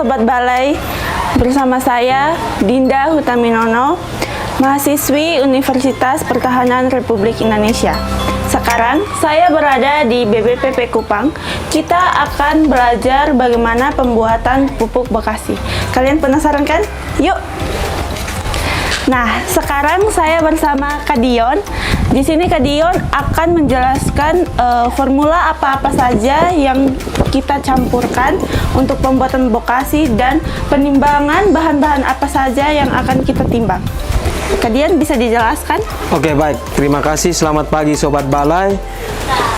Sobat Balai, bersama saya Dinda Hutaminono, mahasiswi Universitas Pertahanan Republik Indonesia. Sekarang saya berada di BBPP Kupang. Kita akan belajar bagaimana pembuatan pupuk Bekasi. Kalian penasaran kan? Yuk! Nah, sekarang saya bersama Kak Dion. Di sini Kak Dion akan menjelaskan formula apa-apa saja yang kita campurkan untuk pembuatan Bekasi dan penimbangan bahan-bahan apa saja yang akan kita timbang. Kak Dion bisa dijelaskan? Oke, baik. Terima kasih. Selamat pagi Sobat Balai.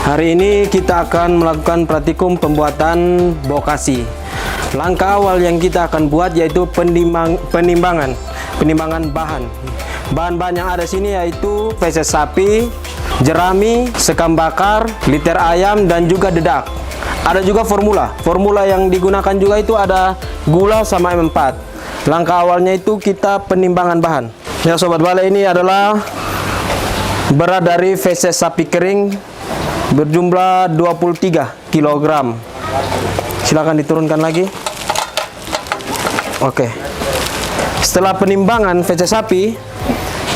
Hari ini kita akan melakukan praktikum pembuatan Bekasi. Langkah awal yang kita akan buat yaitu penimbangan bahan. Bahan-bahan yang ada sini yaitu feses sapi, jerami, sekam bakar, liter ayam, dan juga dedak. Ada juga formula. Formula yang digunakan juga itu ada gula sama M4. Langkah awalnya itu kita penimbangan bahan. Ya Sobat Balai, ini adalah berat dari feses sapi kering berjumlah 23 kg. Silakan diturunkan lagi. Oke. Setelah penimbangan feses sapi,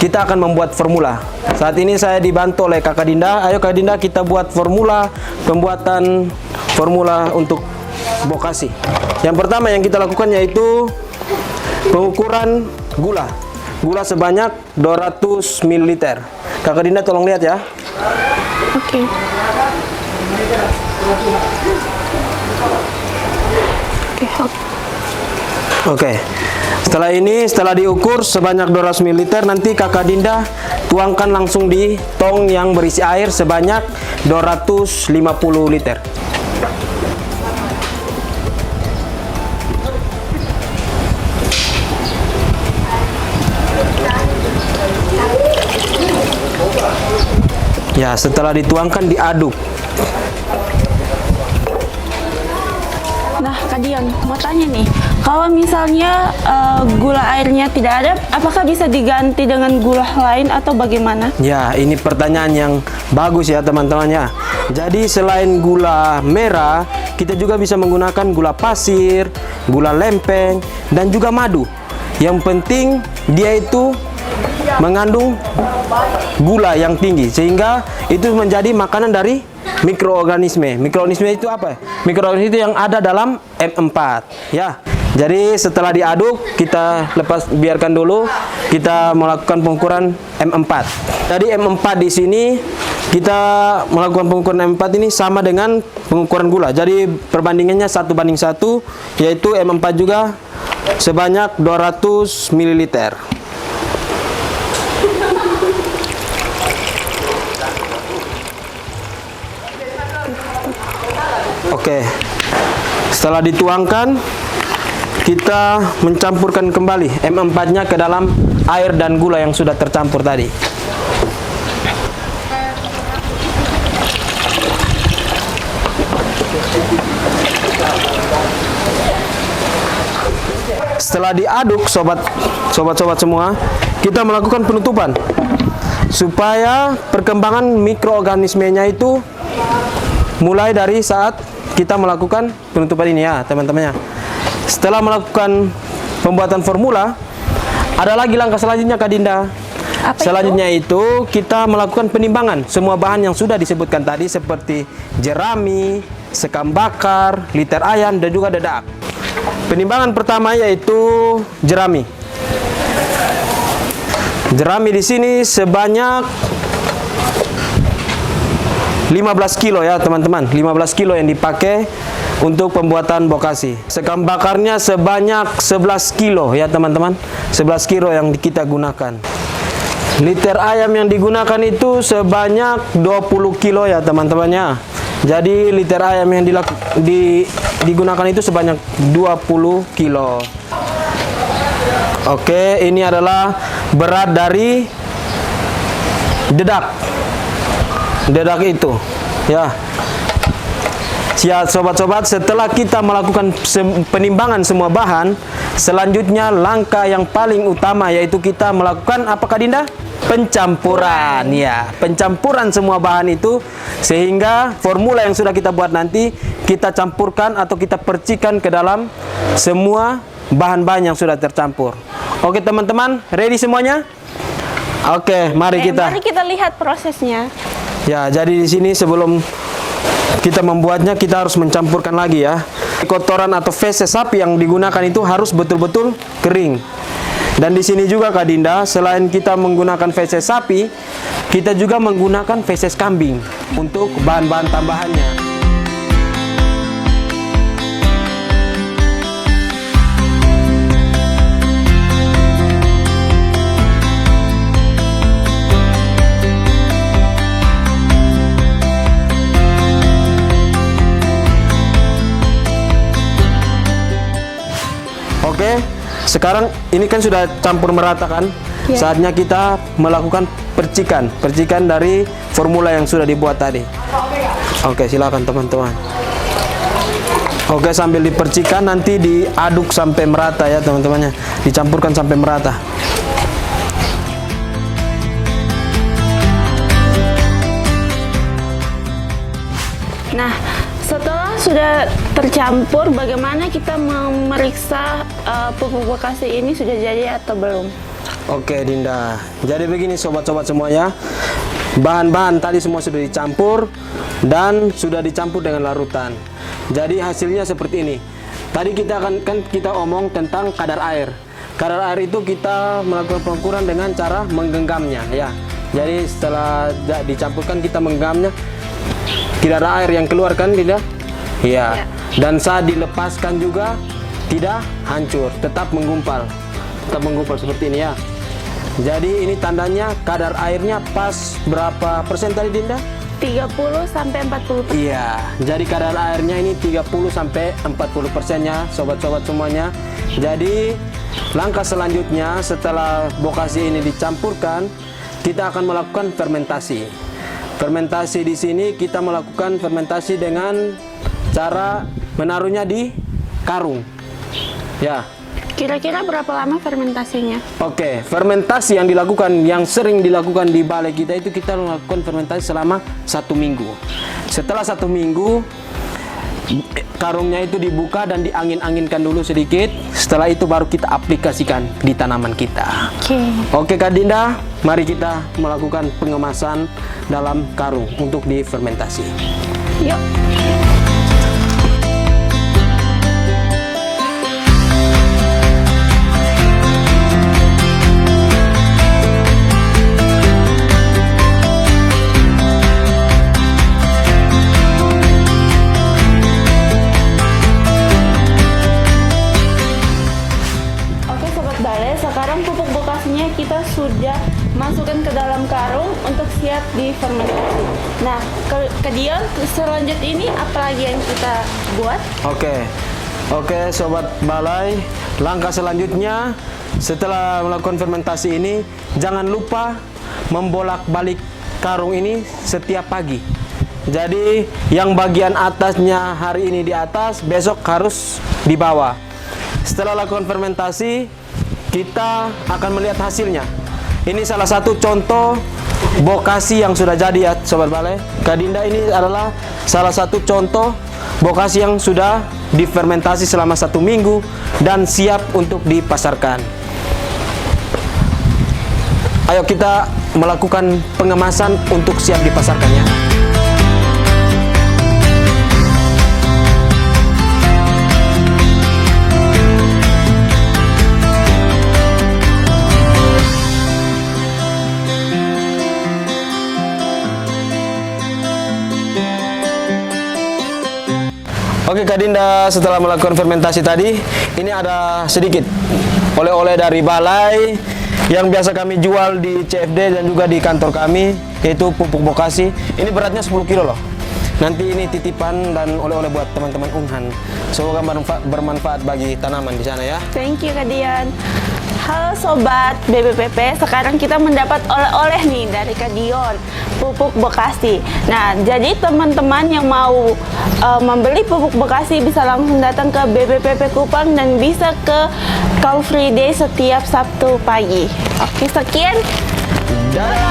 kita akan membuat formula. Saat ini saya dibantu oleh Kakak Dinda. Ayo Kak Dinda, kita buat pembuatan formula untuk Bekasi. Yang pertama yang kita lakukan yaitu pengukuran gula. Gula sebanyak 200 ml. Kakak Dinda tolong lihat ya. Oke. Oke. Setelah diukur sebanyak 200 ml, nanti Kakak Dinda tuangkan langsung di tong yang berisi air sebanyak 250 liter. Ya, setelah dituangkan diaduk. Nah, Kak Dion, mau tanya nih, kalau misalnya gula airnya tidak ada, apakah bisa diganti dengan gula lain atau bagaimana? Ya, ini pertanyaan yang bagus ya teman-teman ya. Jadi selain gula merah, kita juga bisa menggunakan gula pasir, gula lempeng, dan juga madu. Yang penting dia itu mengandung gula yang tinggi, sehingga itu menjadi makanan dari mikroorganisme. Mikroorganisme itu apa? Mikroorganisme itu yang ada dalam M4 ya. Jadi setelah diaduk, kita biarkan dulu, kita melakukan pengukuran M4. Jadi M4 di sini kita melakukan pengukuran M4 ini sama dengan pengukuran gula. Jadi perbandingannya 1:1, yaitu M4 juga sebanyak 200 ml. Oke, setelah dituangkan, kita mencampurkan kembali M4-nya ke dalam air dan gula yang sudah tercampur tadi. Setelah diaduk, sobat-sobat semua, kita melakukan penutupan supaya perkembangan mikroorganismenya itu mulai dari saat kita melakukan penutupan ini ya teman-temannya. Setelah melakukan pembuatan formula, ada lagi langkah selanjutnya Kak Dinda. Selanjutnya itu kita melakukan penimbangan semua bahan yang sudah disebutkan tadi, seperti jerami, sekam bakar, liter ayam, dan juga dedak. Penimbangan pertama yaitu jerami. Jerami di sini sebanyak 15 kilo ya teman-teman, 15 kilo yang dipakai untuk pembuatan Bekasi. Sekam bakarnya sebanyak 11 kilo ya teman-teman, 11 kilo yang kita gunakan. Liter ayam yang digunakan itu sebanyak 20 kilo ya teman-temannya. Jadi liter ayam yang digunakan itu sebanyak 20 kilo. Oke, ini adalah berat dari dedak itu ya. Sobat-sobat, setelah kita melakukan penimbangan semua bahan, selanjutnya langkah yang paling utama yaitu kita melakukan apa Kak Dinda? pencampuran ya, pencampuran semua bahan itu sehingga formula yang sudah kita buat nanti kita campurkan atau kita percikan ke dalam semua bahan-bahan yang sudah tercampur. Oke teman-teman, ready semuanya? Oke, mari Mari kita lihat prosesnya. Ya, jadi di sini sebelum kita membuatnya kita harus mencampurkan lagi ya. Kotoran atau feses sapi yang digunakan itu harus betul-betul kering. Dan di sini juga Kak Dinda, selain kita menggunakan feses sapi, kita juga menggunakan feses kambing untuk bahan-bahan tambahannya. Oke, sekarang ini kan sudah campur merata kan? Ya. Saatnya kita melakukan percikan dari formula yang sudah dibuat tadi. Oke, silakan teman-teman. Oke, sambil dipercikan nanti diaduk sampai merata ya teman-temannya. Dicampurkan sampai merata. Nah, setelah sudah tercampur, bagaimana kita memeriksa pupuk bekasi ini sudah jadi atau belum? Oke Dinda, jadi begini sobat-sobat semuanya, bahan-bahan tadi semua sudah dicampur dan sudah dicampur dengan larutan. Jadi hasilnya seperti ini. Tadi kita omong tentang kadar air. Kadar air itu kita melakukan pengukuran dengan cara menggenggamnya ya. Jadi setelah dicampurkan kita menggenggamnya, tidak ada air yang keluar kan Dinda? Iya. Dan saat dilepaskan juga tidak hancur, tetap menggumpal. Tetap menggumpal seperti ini ya. Jadi ini tandanya kadar airnya pas berapa persen tadi Dinda? 30 sampai 40%. Iya, jadi kadar airnya ini 30 sampai 40% ya, sobat-sobat semuanya. Jadi langkah selanjutnya setelah bokasi ini dicampurkan, kita akan melakukan fermentasi. Fermentasi di sini kita melakukan fermentasi dengan cara menaruhnya di karung. Ya. Kira-kira berapa lama fermentasinya? Oke, fermentasi yang sering dilakukan di balai kita itu kita melakukan fermentasi selama 1 minggu. Setelah 1 minggu, karungnya itu dibuka dan diangin-anginkan dulu sedikit. Setelah itu baru kita aplikasikan di tanaman kita. Oke Kak Dinda, mari kita melakukan pengemasan dalam karung untuk difermentasi. Yuk. Sekarang pupuk bekasnya kita sudah masukkan ke dalam karung untuk siap difermentasi. Nah, ke Dion, selanjutnya ini apa lagi yang kita buat? Oke, sobat balai, langkah selanjutnya setelah melakukan fermentasi ini, jangan lupa membolak-balik karung ini setiap pagi. Jadi yang bagian atasnya hari ini di atas, besok harus di bawah. Setelah lakukan fermentasi, kita akan melihat hasilnya. Ini salah satu contoh bokasi yang sudah jadi ya sobat balai. Kak Dinda, ini adalah salah satu contoh bokasi yang sudah difermentasi selama 1 minggu dan siap untuk dipasarkan. Ayo kita melakukan pengemasan untuk siap dipasarkannya. Oke Kak Dinda, setelah melakukan fermentasi tadi, ini ada sedikit oleh-oleh dari balai yang biasa kami jual di CFD dan juga di kantor kami, yaitu pupuk bokasi. Ini beratnya 10 kilo loh. Nanti ini titipan dan oleh-oleh buat teman-teman Unhan. Semoga bermanfaat bagi tanaman di sana ya. Thank you Kak Dion. Halo Sobat BBPP, sekarang kita mendapat oleh-oleh nih dari Kak Dion, pupuk bekasi. Nah, jadi teman-teman yang mau membeli pupuk bekasi bisa langsung datang ke BBPP Kupang dan bisa ke Car Free Day setiap Sabtu pagi. Oke, sekian. Dadah!